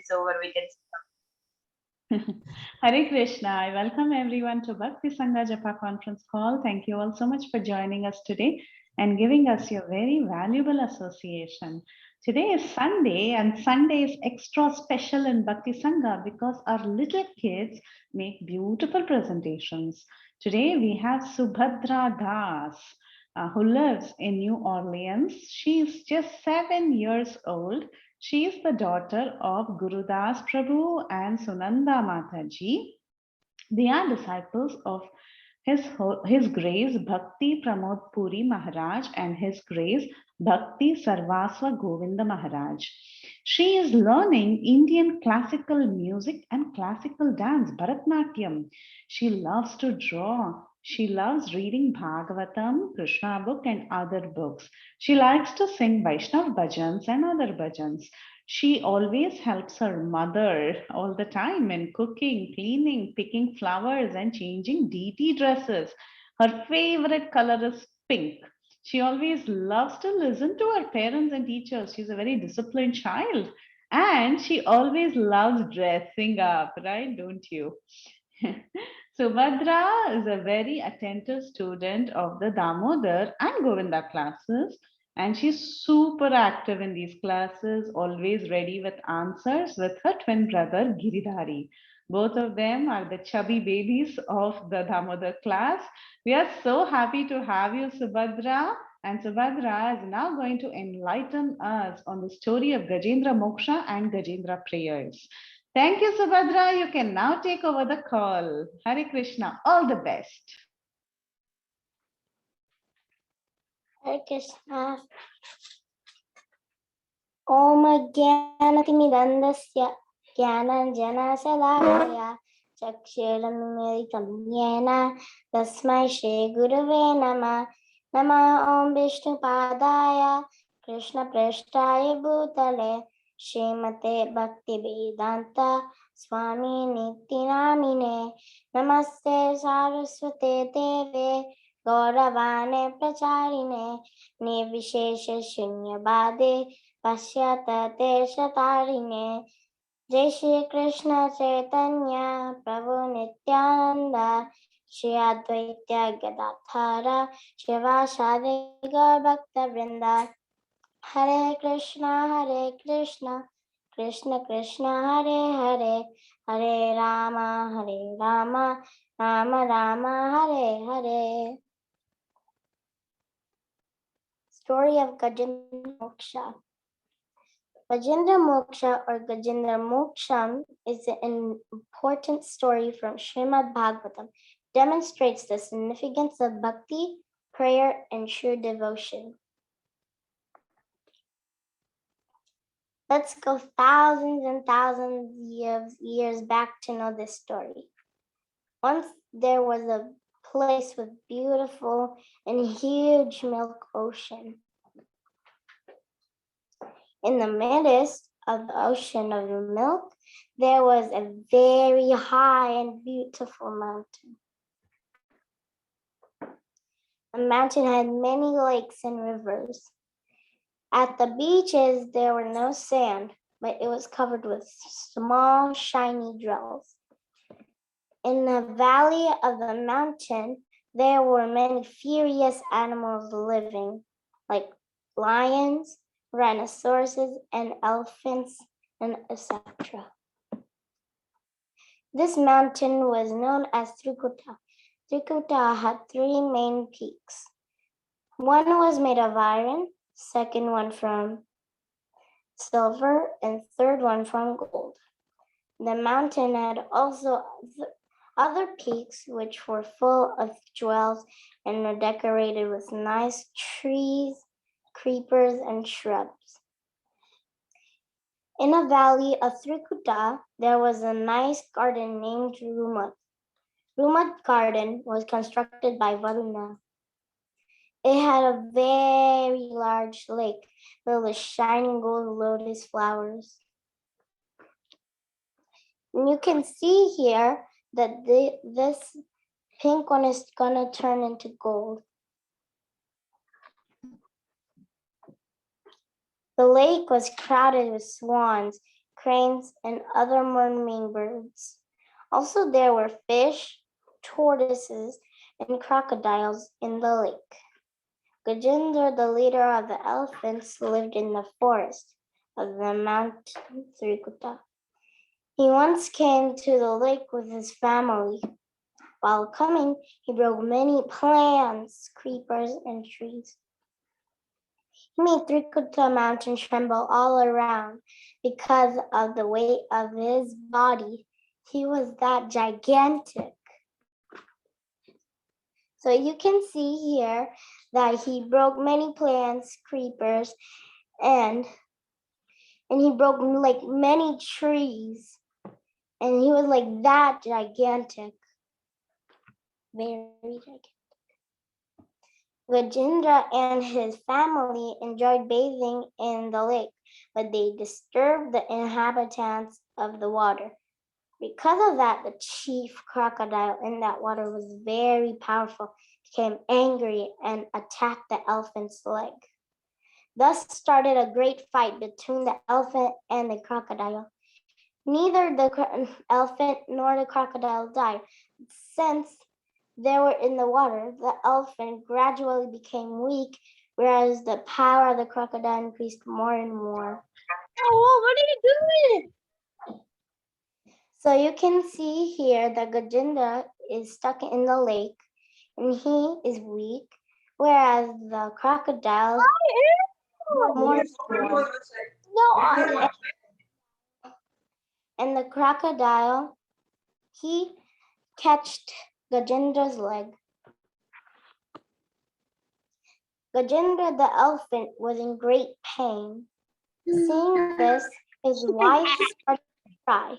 is over, we can Hare Krishna. I welcome everyone to Bhakti Sangha Japa conference call. Thank you all so much for joining us today and giving us your very valuable association. Today is Sunday, and Sunday is extra special in Bhakti Sangha because our little kids make beautiful presentations. Today we have Subhadra Das, who lives in New Orleans. She is just 7 years old. She is the daughter of Gurudas Prabhu and Sunanda Mataji. They are disciples of His Grace Bhakti Pramod Puri Maharaj and His Grace Bhakti Sarvasva Govinda Maharaj. She is learning Indian classical music and classical dance, Bharatnatyam. She loves to draw. She loves reading Bhagavatam, Krishna book, and other books. She likes to sing Vaishnav bhajans and other bhajans. She always helps her mother all the time in cooking, cleaning, picking flowers, and changing deity dresses. Her favorite color is pink. She always loves to listen to her parents and teachers. She's a very disciplined child. And she always loves dressing up, right? Don't you? Subhadra is a very attentive student of the Damodar and Govinda classes, and she's super active in these classes, always ready with answers with her twin brother Giridhari. Both of them are the chubby babies of the Damodar class. We are so happy to have you, Subhadra. And Subhadra is now going to enlighten us on the story of Gajendra Moksha and Gajendra prayers. Thank you, Subhadra. You can now take over the call. Hare Krishna. All the best. Hare Krishna. Om Jnanatimidandasya Jnananjanasalakaya Chakshirunmilitam Yena Tasmai Shri Gurave Namah. Namah Om Vishnupadaya Krishna Preshtaya Bhutale Srimate Bhaktivedanta Swami Nityanamine Namaste Saraswate Deve Gauravane Pracharine Nirvishesha Shunyabade Pashyata Deshatarine Jai Shri Krishna Chaitanya Prabhu Nityananda Shri Advaita Gadadhara Shivasadi Gaur Bhakta Vrinda Hare Krishna Krishna Krishna Hare Hare Hare Rama Rama Rama Hare Hare. Story of Gajendra Moksha. Gajendra Moksha or Gajendra Moksham is an important story from Srimad Bhagavatam. Demonstrates the significance of bhakti, prayer, and true devotion. Let's go thousands and thousands of years back to know this story. Once there was a place with beautiful and huge milk ocean. In the midst of the ocean of the milk, there was a very high and beautiful mountain. The mountain had many lakes and rivers. At the beaches, there were no sand, but it was covered with small, shiny drills. In the valley of the mountain, there were many furious animals living, like lions, rhinoceroses, and elephants, and etc. This mountain was known as Trikuta. Trikuta had 3 main peaks. One was made of iron, second one from silver, and third one from gold. The mountain had also other peaks which were full of jewels and were decorated with nice trees, creepers, and shrubs. In a valley of Trikuta, there was a nice garden named Rumad. Rumad garden was constructed by Varuna. It had a very large lake filled with shining gold lotus flowers. And you can see here that this pink one is going to turn into gold. The lake was crowded with swans, cranes, and other marine birds. Also, there were fish, tortoises, and crocodiles in the lake. Gajendra, the leader of the elephants, lived in the forest of the mountain Trikuta. He once came to the lake with his family. While coming, he broke many plants, creepers, and trees. He made Trikuta mountain tremble all around because of the weight of his body. He was that gigantic. So you can see here that he broke many plants, creepers, and he broke like many trees. And he was like that gigantic. Very gigantic. Gajendra and his family enjoyed bathing in the lake, but they disturbed the inhabitants of the water. Because of that, the chief crocodile in that water was very powerful, became angry, and attacked the elephant's leg. Thus started a great fight between the elephant and the crocodile. Neither the elephant nor the crocodile died. Since they were in the water, the elephant gradually became weak, whereas the power of the crocodile increased more and more. Oh, what are you doing? So you can see here that Gajendra is stuck in the lake and he is weak, whereas the crocodile is more strong. And the crocodile, he catched Gajendra's leg. Gajendra the elephant was in great pain. Seeing this, his wife started to cry.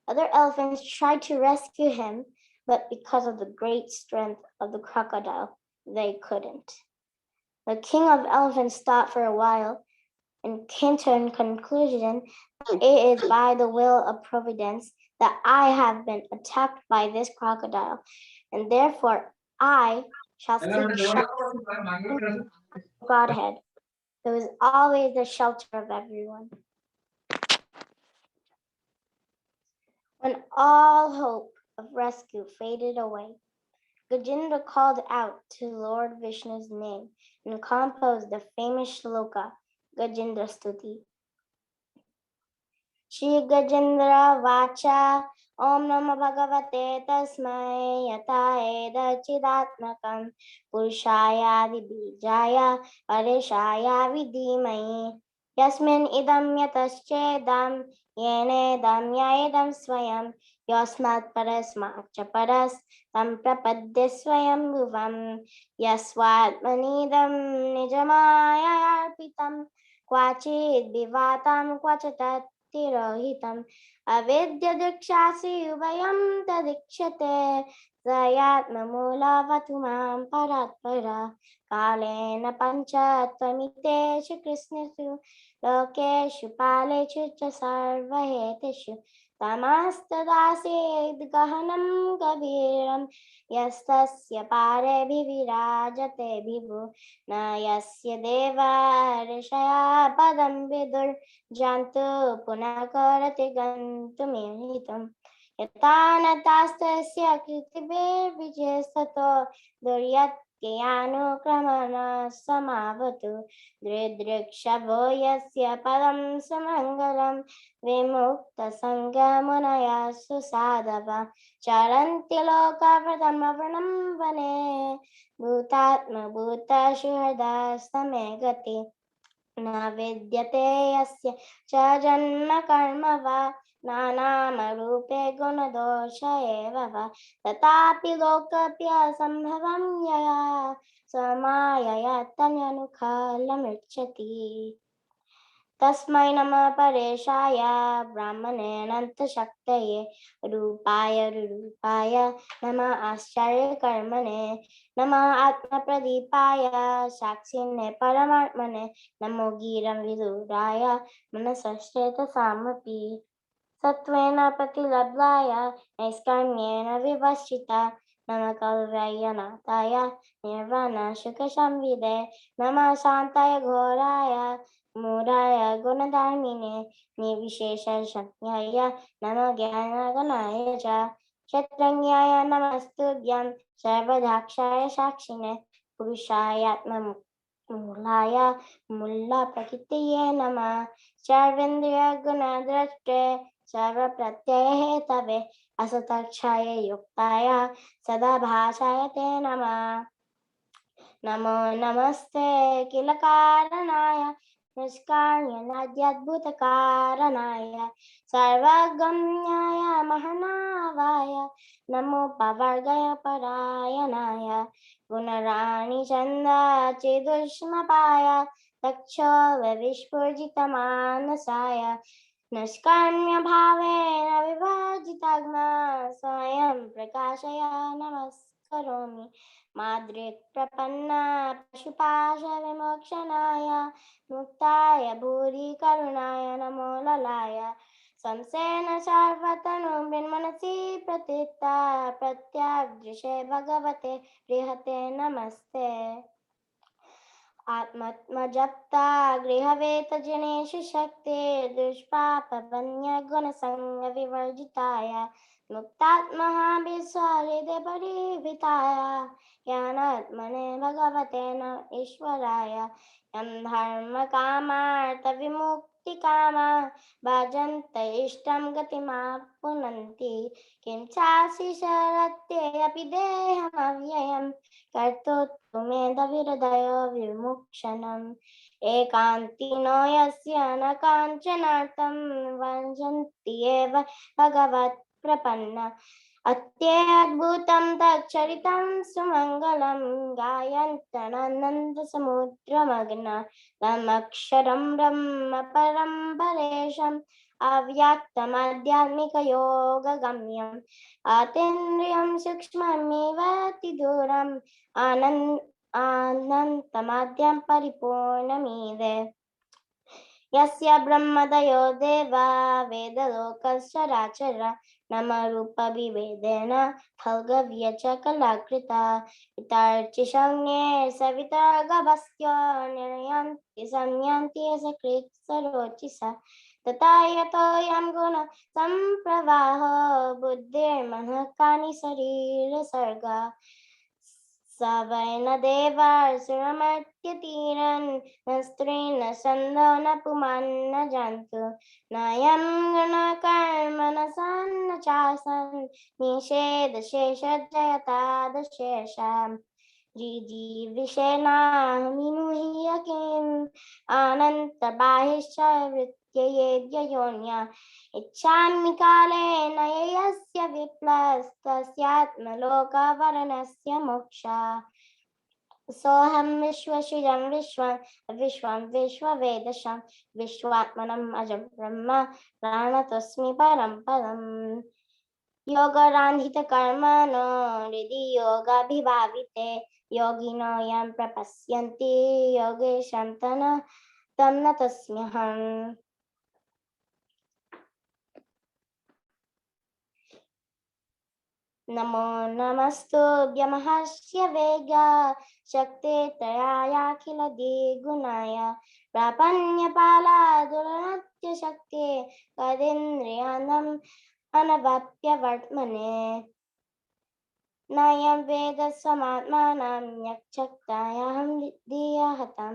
Other elephants tried to rescue him, but because of the great strength of the crocodile, they couldn't. The king of elephants thought for a while and came to a conclusion that it is by the will of Providence that I have been attacked by this crocodile, and therefore I shall seek shelter in Godhead, who is always the shelter of everyone. When all hope of rescue faded away, Gajendra called out to Lord Vishnu's name and composed the famous shloka, Gajendra Stuti. Shri Gajendra Vacha Om Namo Bhagavate Tasmai Yata Eda Chidatmakam Purushaya Vibijaya Parishaya Vidimai Yasmin Idam Yataschedam Yene Dam Yaedam Swayam Yasmat Parasmat Chaparas Tam Prapadde Swayam Bhuvam Yaswat Manidam Nijamaya Arpitam Kwachid Vivatam Kwachatat Tirohitam Avidya Dikshasi Ubayam Tadikshate Zayatma Mula Vatumam Paratpara Kalena Panchatvamite Krishnasu Lokeshu Palechu Sarvaheteshu Tamastadasid Gahanam Gaviram Yastasya Pare Vivirajate Vivu Nayasya Deva Rishaya Padam Vidur Jantu Punakarati Gantumihitam Yatanatastasya Kritibe Vijasato Duryat Kyanukramana Samavatu Dridrikshavo Yasya Padam Samangalam Vimukta Sangamunaya Susadava Charanti Loka Pratamavanam Vane Bhutatma Bhuta Shuhada Samegati Na Vidyate Yasya Cha Janma Karma Va Nanama Rupe Gunadosha Eva Va Tatapi Lokapya Sambhavam Yaya Samaya Tanyanukha Lamirchati Tasmai Nama Pareshaya Brahmane Nanta Shaktaye Rupaya Nama Ascharya Karmane Nama Atma Pradipaya Sakshine Paramatmane Namo Giram Viduraya Manasashreta Samapi Satvena Patilabhlaya Naiskarmyena Vivashita Nama Kalvayanataya Nirvana Shukashamvide Nama Shantaya Ghoraya Muraya Gunadharmine Nivishesha Shaknyaya Nama Gyana Ganaya Cha Kshatranyaya Namastubhyam Sarvadakshaya Sakshine Purushayatma Mulaya Mulla Prakitiye Nama Sarvendriya Gunadrashtre Sarva Pratyaya Tave Asatakshaya Yuktaya Sada Bhashaya Te Nama Namo Namaste Kilakaranaya Niष्कार्यनाद्यद्भुतकारणय सर्वगम्याय महानावाय नमो पवर्गय परायणाय गुणराणिचन्द्रचिदुष्मपाय दक्षो विस्फुजितमानसाय निष्काम्यभावेन विवर्जितग्ना स्वयं प्रकाशय नमस्करोमि माद्रिक् प्रपन्ना पशुपाश विमोक्षणाय मुक्ताय भूरि करुणाय नमो ललाय संसेन सर्वतनु मनसि प्रतिता प्रत्यादृशे भगवते बृहते नमस्ते आत्मजप्ता गृहवेत जनेषु शक्ते दुष्पापवन्य गुणसंग विवर्जिताय मुक्तात्मः विस्वहृदय परिभिताय ज्ञानात्मने भगवते न ईश्वराय यं धर्मकामार्थविमुक्तिकामा भजन्त इष्टं गतिमाप्नुवन्ति किं चासि शरत्ये अपि देहमव्ययम् कर्तुमेदविहृदयो विमुक्षणम् एकान्तिनो यस्य न काञ्चनार्थं भजन्ति एव भगवत्प्रपन्ना अत्यद्भुतं तच्चरितं सुमङ्गलं गायन्तनन्दसमुद्रमग्ना तमक्षरं ब्रह्म परं परेशम् अव्यक्तमाध्यात्मिकयोगगम्यम् आतेन्द्रियं सूक्ष्ममेवातिदूरम् अनन्तमाद्यं परिपूर्णमिदे यस्य ब्रह्मदयो देवा वेदलोकश्चराचरा नामरूपविभेदेन फल्गव्य च कलाकृता इतार्चिसंज्ञे सवितर्गभस्त्यो निर्यान्ति संयान्ति सकृत् सरोचिसा तथा यतोऽयं गुण सम्प्रवाहो बुद्धिर्मनः कानि शरीरसर्गा स वै न देवासुरमर्त्यतीरन् न स्त्री न छन्दो न पुमान् न जन्तु नायं गुणकर्म न सन्न चासन् निषेधशेषजयतादशेषाम् जीविषेणाहमिनुह्य किम् अनन्तबाहिश्च वृत्त्ययेद्ययोन्या इच्छामि कालेन यस्य विप्लस्तस्यात्मलोकवर्णस्य मोक्षा सोऽहं विश्वशिरं विश्वं विश्ववेदशं विश्वात्मनम् अजं ब्रह्म प्राणतस्मि परं पदम् योगरान्धितकर्मणो हृदि योगाभिभाविते योगिनो यं प्रपश्यन्ति योगेशं तं नतस्म्यहम् नमो नमस्तुभ्यमहस्य वेगा शक्ते त्रयायाखिल द्विगुणाय प्रापण्यपालादुरनत्यशक्ते तदिन्द्रियाणम् अनवाप्य वर्त्मने नयं वेद समात्मानं यक्षक्तायाहं धियहतं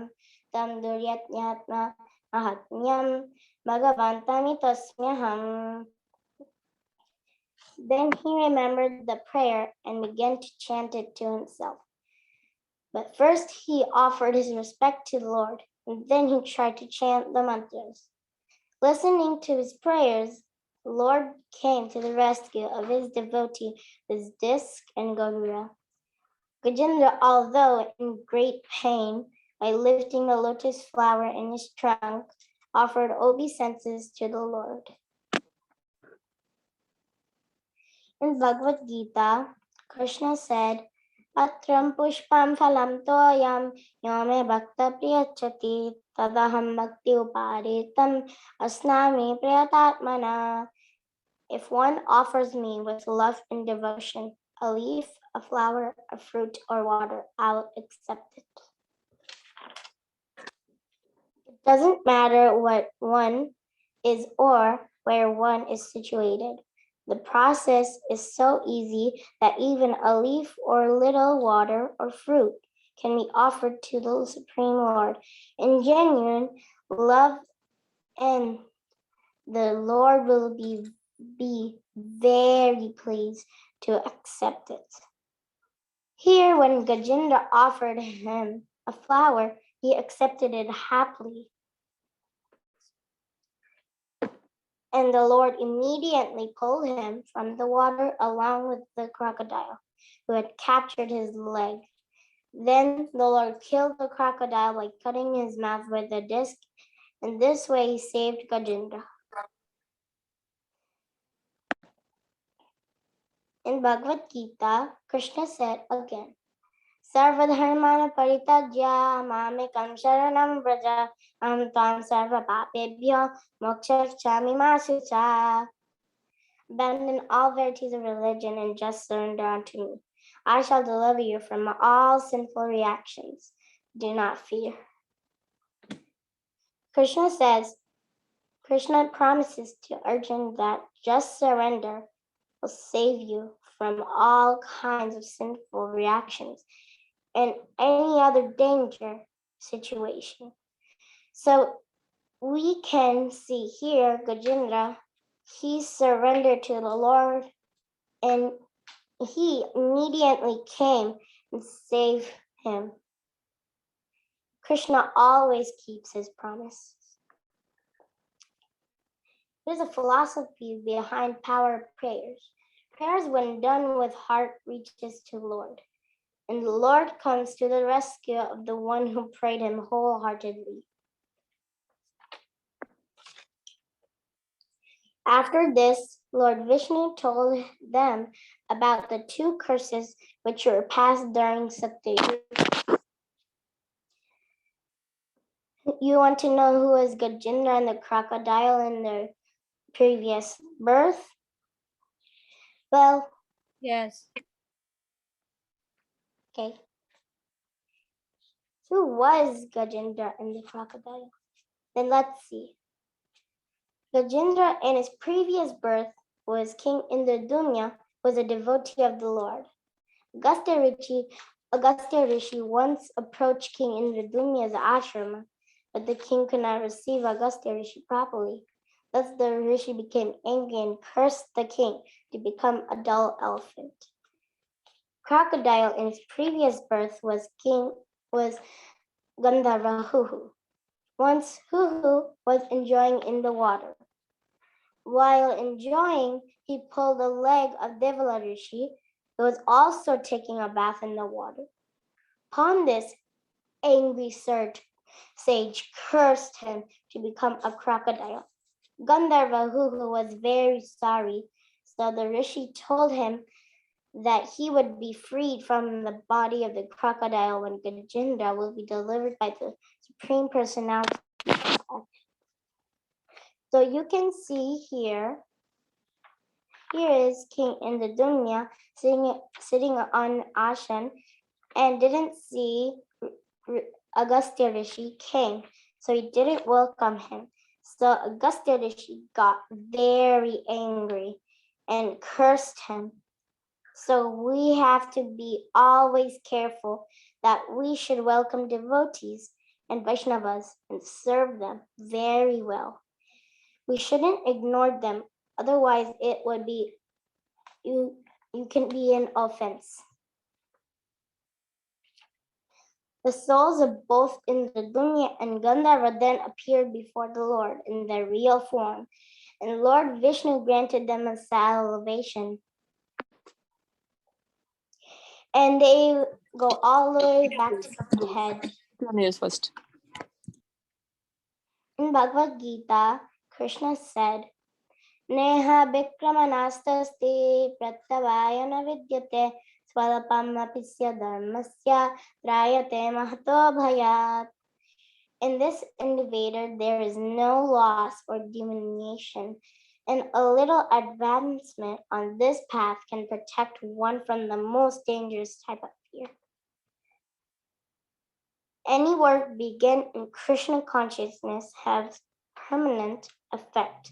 तं दुर्यज्ञात्मा महात्म्यं भगवन्तमितस्म्यहम्. Then he remembered the prayer and began to chant it to himself. But first he offered his respect to the Lord, and then he tried to chant the mantras. Listening to his prayers, the Lord came to the rescue of his devotee with disc and Gajendra. Gajendra, although in great pain, by lifting the lotus flower in his trunk, offered obeisances to the Lord. In Bhagavad Gita, Krishna said, Patram pushpam phalam toyam yome bhakta priyachati tadaham bhakti uparitam asnami priyatatmana. If one offers me with love and devotion, a leaf, a flower, a fruit, or water, I will accept it. Doesn't matter what one is or where one is situated. The process is so easy that even a leaf or little water or fruit can be offered to the Supreme Lord in genuine love, and the Lord will be very pleased to accept it. Here, when Gajendra offered him a flower, he accepted it happily. And the Lord immediately pulled him from the water along with the crocodile who had captured his leg. Then the Lord killed the crocodile by cutting his mouth with a disc. In this way, he saved Gajendra. In Bhagavad Gita, Krishna said again, Sarvadharmana paritagya mamekam sharanam vraja aham tvam sarva papebhyo mokshachami masucha. Abandon all varieties of religion and just surrender unto me. I shall deliver you from all sinful reactions. Do not fear. Krishna promises to Arjuna that just surrender will save you from all kinds of sinful reactions and any other danger situation. So we can see here Gajendra, he surrendered to the Lord and he immediately came and saved him. Krishna always keeps his promise. There's a philosophy behind power prayers. Prayers, when done with heart, reaches to the Lord. And the Lord comes to the rescue of the one who prayed him wholeheartedly. After this, Lord Vishnu told them about the two curses which were passed during Satyayuga. You want to know who is Gajendra and the crocodile in their previous birth? Well, Yes. okay. Who was Gajendra and the crocodile? Then let's see. Gajendra in his previous birth was King Indradunya, was a devotee of the Lord. Agastya Rishi once approached King Indradunya's ashrama, but the king could not receive Agastya Rishi properly. Thus the Rishi became angry and cursed the king to become a dull elephant. Crocodile in his previous birth was Gandharva Huhu. Once Huhu was enjoying in the water. While enjoying, he pulled the leg of Devala Rishi, who was also taking a bath in the water. Upon this, angry sage cursed him to become a crocodile. Gandharva Huhu was very sorry, so the Rishi told him that he would be freed from the body of the crocodile when Gajendra will be delivered by the Supreme Personality. So you can see here is King Indradunya sitting on Ashan and didn't see Agastya Rishi came, so he didn't welcome him. So Agastya Rishi got very angry and cursed him. So we have to be always careful that we should welcome devotees and Vaishnavas and serve them very well. We shouldn't ignore them, otherwise it would be, you can be an offense. The souls of both Indradunya and Gandharva then appeared before the Lord in their real form, and Lord Vishnu granted them a salvation. And they go all the way back to the head. First. In Bhagavad Gita, Krishna said, Neha Bikramanastaste Prattavayana Vidyate Swalapam Apisya Dharmasya Trayate Mahato Bhayat. In this indicator, there is no loss or diminution, and a little advancement on this path can protect one from the most dangerous type of fear. Any work begun in Krishna consciousness has permanent effect,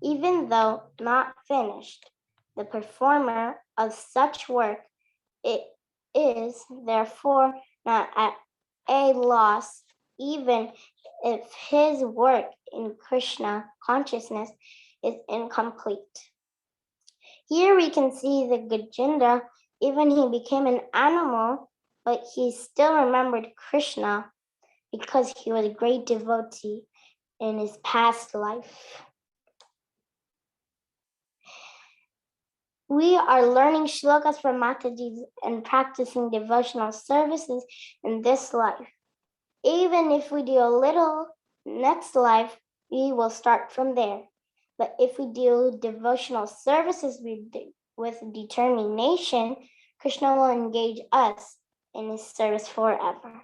even though not finished. The performer of such work it is therefore not at a loss, even if his work in Krishna consciousness is incomplete. Here we can see the Gajendra, even he became an animal, but he still remembered Krishna because he was a great devotee in his past life. We are learning shlokas from Mataji and practicing devotional services in this life. Even if we do a little next life, we will start from there. But if we do devotional services with determination, Krishna will engage us in his service forever.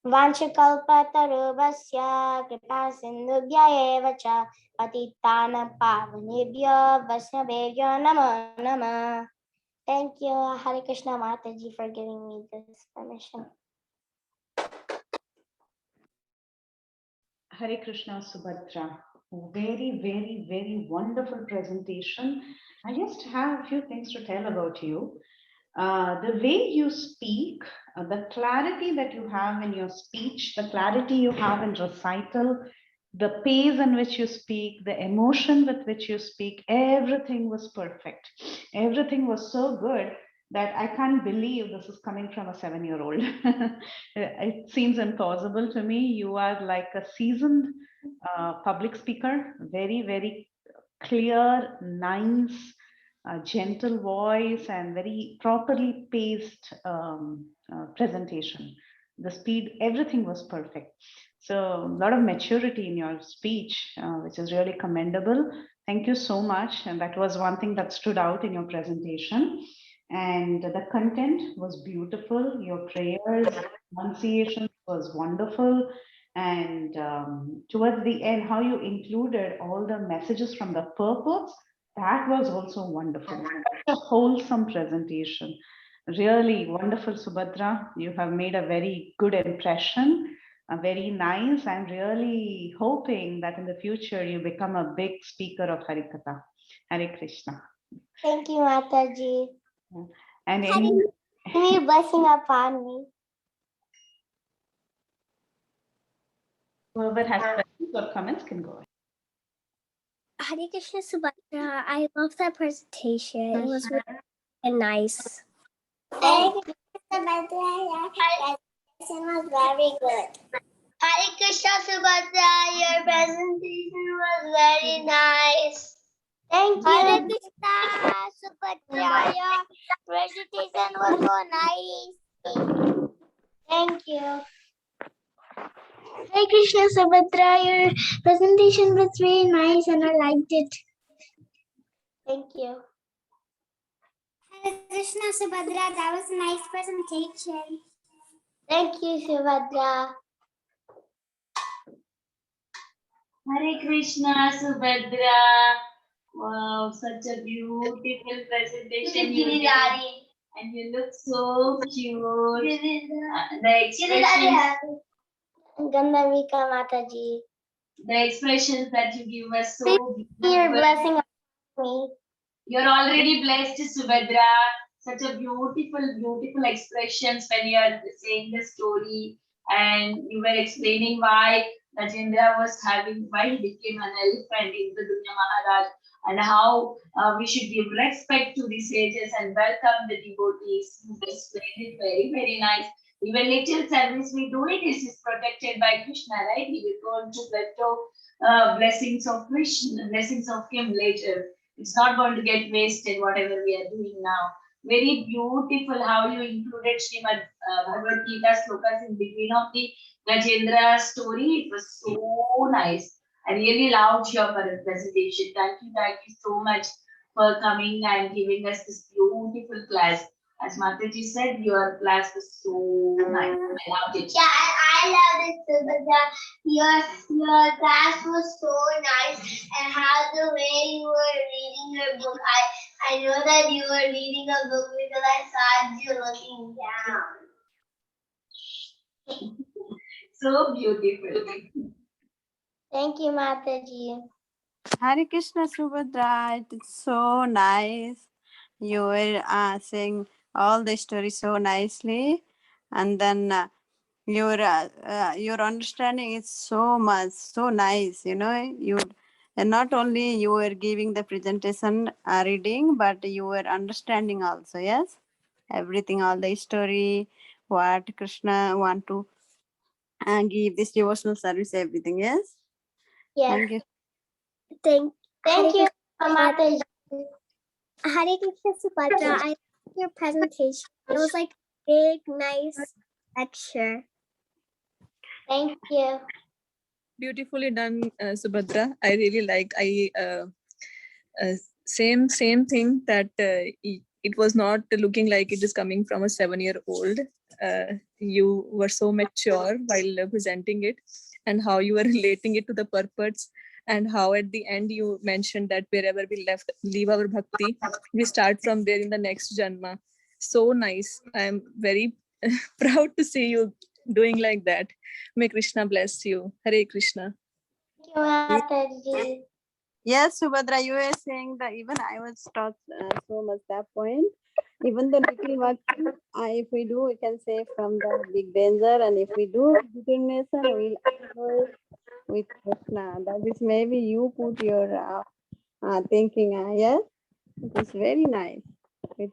Vanchakalpatarubhasya kripa sindhubhya eva cha patitana pavanebhyo vaishnavebhyo namo namah. Thank you, Hare Krishna Mataji, for giving me this permission. Hare Krishna, Subhadra. Very, very, very wonderful presentation. I just have a few things to tell about you. The way you speak, the clarity that you have in your speech, the clarity you have in recital, the pace in which you speak, the emotion with which you speak, everything was perfect. Everything was so good that I can't believe this is coming from a 7-year-old. It seems impossible to me. You are like a seasoned public speaker, very, very clear, nice, gentle voice, and very properly paced presentation. The speed, everything was perfect. So a lot of maturity in your speech, which is really commendable. Thank you so much. And that was one thing that stood out in your presentation. And the content was beautiful. Your prayers, pronunciation was wonderful. And towards the end, how you included all the messages from the purports, that was also wonderful. Such a wholesome presentation. Really wonderful, Subhadra. You have made a very good impression. Very nice. I'm really hoping that in the future you become a big speaker of Harikatha. Hare Krishna. Thank you, Mataji. And May your blessing upon me. Whoever has questions or comments can go ahead. Hare Krishna Subhadra, I love that presentation. It was really nice. Hare Krishna Subhadra, your presentation was very good. Hare Krishna Subhadra, your presentation was very nice. Thank you. Hare Krishna Subhadra, your presentation was so nice. Thank you. Hare Krishna Subhadra, your presentation was very nice and I liked it. Thank you. Hare Krishna Subhadra, that was a nice presentation. Thank you, Subhadra. Hare Krishna Subhadra. Wow, such a beautiful presentation you did. And you look so cute. The expressions. Gandharvika Mataji. The expressions that you give us so beautiful. Your blessing on me. You're already blessed, Subhadra. Such a beautiful, beautiful expressions when you are saying the story. And you were explaining why Gajendra was having, why he became an elephant in the Dunya Maharaj. And how we should give respect to the sages and welcome the devotees. You explained it very, very nice. Even little service we do it is protected by Krishna, right? We will go to bestow blessings of Krishna, blessings of him later. It's not going to get wasted, whatever we are doing now. Very beautiful how you included Srimad Bhagavad Gita slokas in between of the Gajendra story. It was so nice. I really loved your presentation. Thank you so much for coming and giving us this beautiful class. As Mataji said, your class was so nice. I loved it. Yeah, I loved it too. But your class was so nice, and how the way you were reading your book. I know that you were reading a book because I saw you looking down. So beautiful. Thank you, Mataji. Hare Krishna, Subhadra. It's so nice. You were saying all the stories so nicely, and then your understanding is so much so nice. You know, you and not only you were giving the presentation reading, but you were understanding also. Yes, everything, all the story, what Krishna want to give this devotional service, everything. Yes, Yes. thank you. Thank you, Mataji. Hare Krishna Subhadra, I liked your presentation. It was like big, nice lecture. Thank you. Beautifully done, Subhadra. I really liked. Same thing that it was not looking like it is coming from a 7-year-old. You were so mature while presenting it, and how you were relating it to the purpose, and how at the end you mentioned that wherever we leave our bhakti, we start from there in the next janma. So nice. I am very proud to see you doing like that. May Krishna bless you. Hare Krishna. Thank you, Mataji. Yes, Subhadra, you were saying that even I was taught so much that point. Even the little work, if we do, we can save from the big danger. And if we do determination, we'll avoid with Krishna. That is maybe you put your thinking. Yes, it is very nice. It,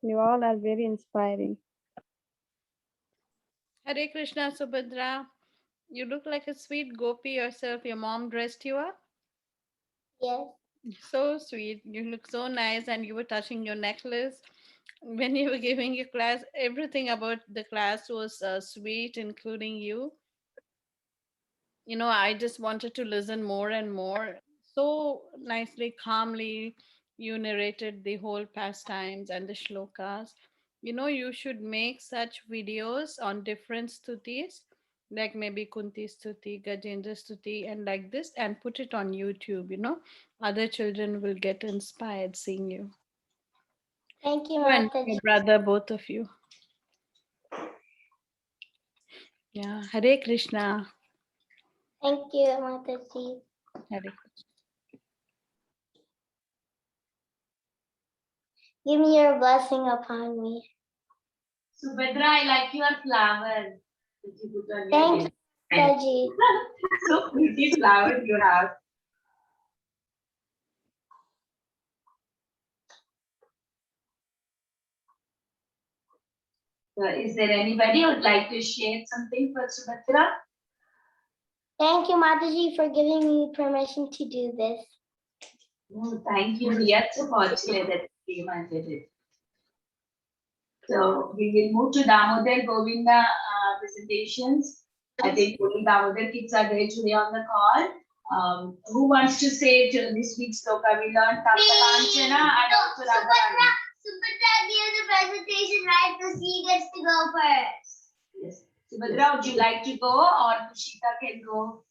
you all are very inspiring. Hare Krishna, Subhadra. You look like a sweet gopi yourself. Your mom dressed you up. Yes. So sweet. You look so nice, and you were touching your necklace. When you were giving your class, everything about the class was sweet, including you. You know, I just wanted to listen more and more. So nicely, calmly, you narrated the whole pastimes and the shlokas. You know, you should make such videos on different stutis, like maybe Kunti Stuti, Gajendra Stuti, and like this, and put it on YouTube. You know, other children will get inspired seeing you. Thank you, You and Mataji. your brother, both of you. Yeah, Hare Krishna. Thank you, Mataji. Hare Krishna. Give me your blessing upon me. Subhadra, I like your flower that you put on your Thank head. you, Mataji. So pretty flower you have. Is there anybody who would like to share something for Subhadra? Thank you, Mataji, for giving me permission to do this. Oh, thank you. We are so fortunate that you came and did it. So we will move to Damodar Govinda presentations. I think only Damodar kids are there today on the call. Who wants to say this week's sloka? We learned Taptakanchana and also Radharani. Subhadra gave the presentation, right? So she gets to go first. Yes. Subhadra, would you like to go or Pushita can go?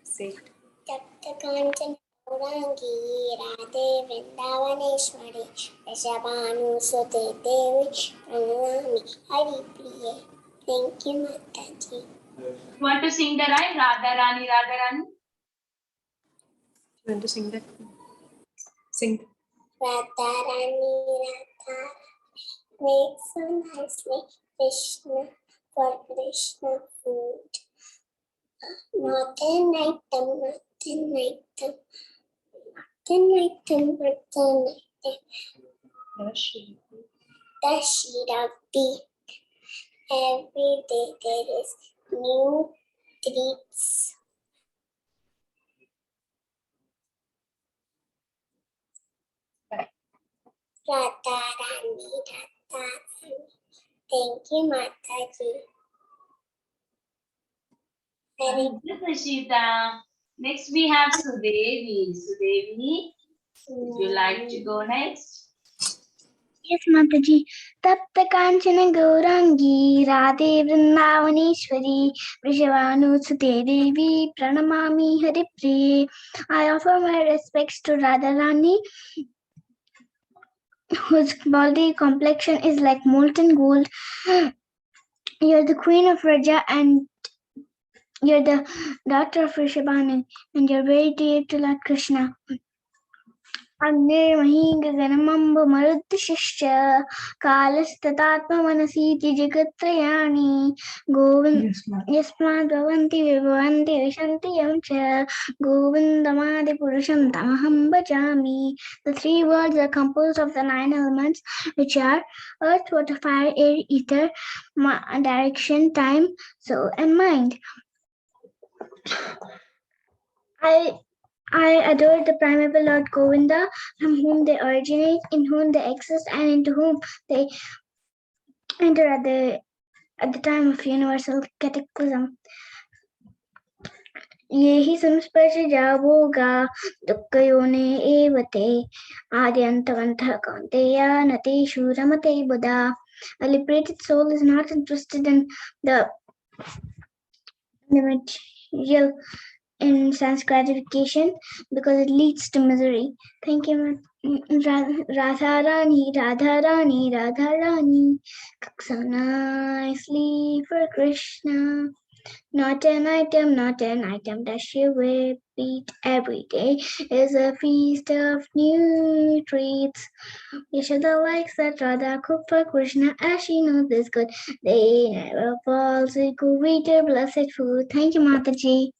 Say. Taptakanchana Gaurangi Radhe Vrindavaneshwari Dashabhanusute Devi Pranami Hari Priye. Thank you, Mataji. You want to sing the rhyme? Radharani, Radharani? You want to sing that? Sing. Radharani Radha made so nicely Krishna for Krishna food. Not an item, not an item, not an item, not an item. Dashirapi. Every day there is new treats. Radharani, Radharani. Thank you, Mataji. Very Thank you, Pushita. Next we have Sudevi. Sudevi, would you like to go next? Yes, Mataji. Tapta Kanchana Gaurangi, Radhe Vrindavaneshwari, Vrishavanusute Devi, Pranamami Haripriye. I offer my respects to Radharani, whose body complexion is like molten gold. You're the queen of Raja and you're the daughter of Rishabhanu, and you're very dear to Lord Krishna. अग्ने मही गगनमंब मरुद्शिश्च कालस्ततात्ममनसीति जगत्त्रयाणि गोविन्द यस्मात् भवन्ति विभवन्ति विशन्ति यं च गोविन्दमादिपुरुषं तमहं भजामि. The three words are composed of the 9 elements, which are earth, water, fire, air, ether, direction, time, soul, and mind. I adore the primeval Lord Govinda, from whom they originate, in whom they exist, and into whom they enter at the time of universal cataclysm. Yehi samsparshaja bhoga dukkayone evate adyantavantah kaunteya nati shuramate buddha. A liberated soul is not interested in the material in sense gratification because it leads to misery. Thank you, Radharani, Radharani, Radharani. Cook so nicely for Krishna. Not an item, that she repeat every day is a feast of new treats. Yashoda likes that Radha cook for Krishna as she knows this good. They never fall sick who eat her blessed food. Thank you, Mataji.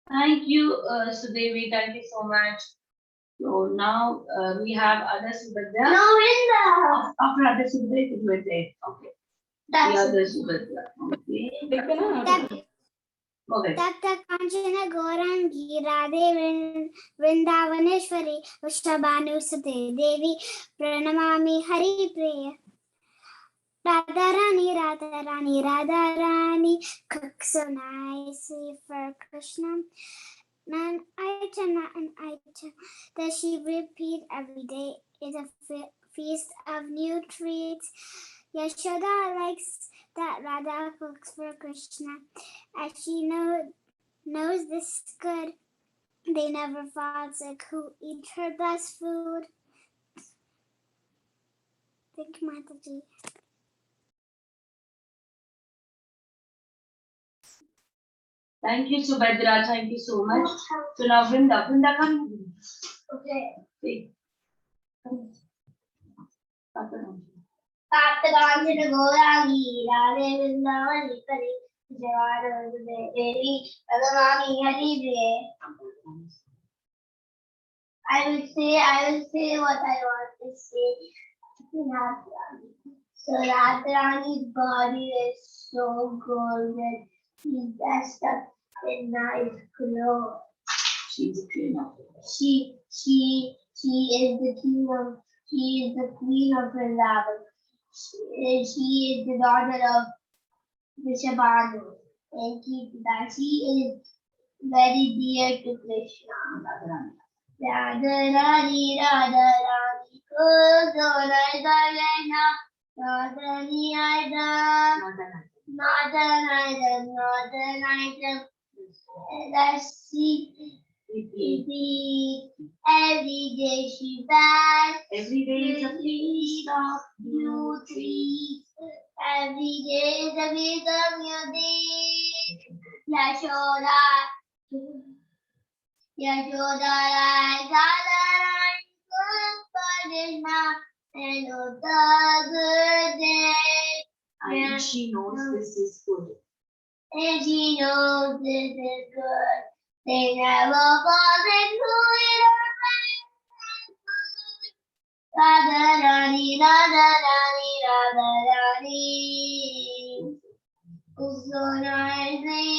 Thank you, Sudevi. Thank you so much. So now we have other Subhadra. No, Linda. After other Subhadra, it will say. Okay. The other Subhadra. Okay. Okay. Tapta Kanchana Gaurangi, Radhe Vrindavaneshwari, Vrishabhanusute Devi, Pranamami Haripriya. Radharani, Radharani, Radharani, cook so nicely for Krishna. An item that she repeat every day is a feast of new treats. Yashoda likes that Radha cooks for Krishna, as she knows this good. They never fall sick who eat her best food. Thank you, Mataji. Thank you, Subhadra. Thank you so much. So now Vrinda, come. Okay. See. Kanchana Gaurangi, Radhe Vrindavaneshwari, Vrishabhanusute Devi, Pranamami Haripriya. I will say what I want to say. So Radharani's body is so golden. She's dressed up in nice clothes. She's a queen of She is the queen of Vrindavan. She is the daughter of Vrishabhanu. And she is very dear to Krishna. Radharani, Radharani, Radharani, not an item that she repeat every day she buys. Every day is a feast of new treats. Every day is a feast of new treats. Yashoda, Radharani, Krishna, and all the good days. and she knows this is good. And she knows this is good. They never fall into it. Radharani, Radharani, Radharani. So nicely.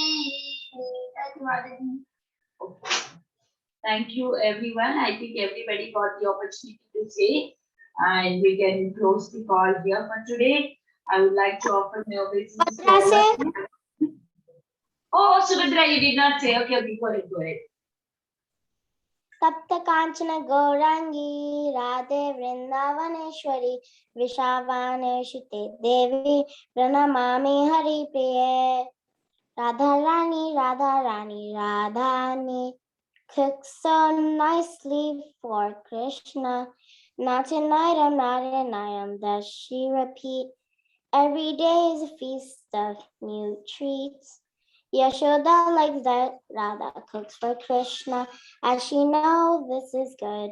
Thank you, everyone. I think everybody got the opportunity to say, and we can close the call here for today. I would like to offer my obeisance. Oh, Subhadra, you did not say. Okay, go ahead. Tapta Kanchana Gaurangi Radhe Vrindavaneshwari Vishavaneshite Devi Pranamami Hari Priye. Radharani, Radharani, Radhani cooks so nicely for Krishna. Natinayam, Natinayam, does she repeat? Every day is a feast of new treats. Yashoda likes that Radha cooks for Krishna, as she knows this is good.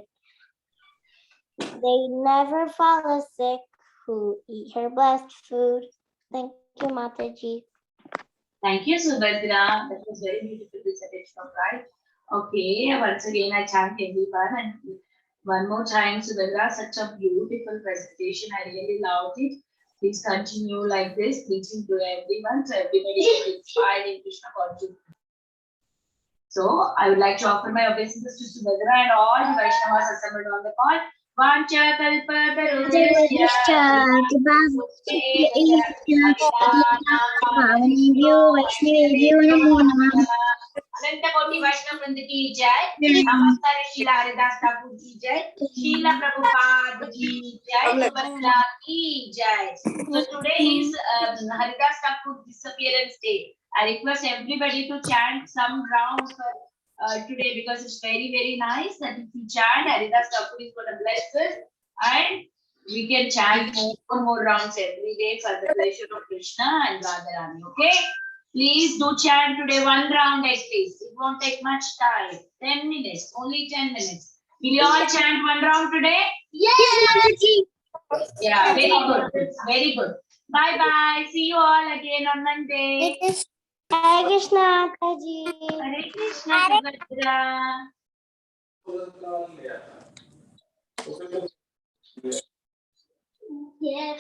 They never fall sick who eat her blessed food. Thank you, Mataji. Thank you, Subhadra. That was very beautiful presentation of right. Okay, once again I thank everyone and one more time, Subhadra, such a beautiful presentation. I really loved it. Please continue like this, teaching to everyone, so everybody is inspired in Krishna consciousness. So I would like to offer my obeisances to Subhadra and all the Vaishnavas assembled on the call. Vancha अनंतकोटि वैष्णव वृंद की जय। नमस्कार शीला हरिदास ठाकुर की जय। शीला प्रभुपाद की जय। सुभद्रा की जय। So today is Haridas Thakur disappearance day. I request everybody to chant some rounds for today because it's very nice that if we chant, Haridas Thakur is going to bless us and we can chant more rounds every day for the pleasure of Krishna and Radharani. Okay? Please do chant today one round at least. It won't take much time. 10 minutes. Only 10 minutes. Will you all chant one round today? Yes. Yeah, very good. Very good. Bye bye. See you all again on Monday. Hare Krishna, Mataji. Hare Krishna, Subhadra. Yeah.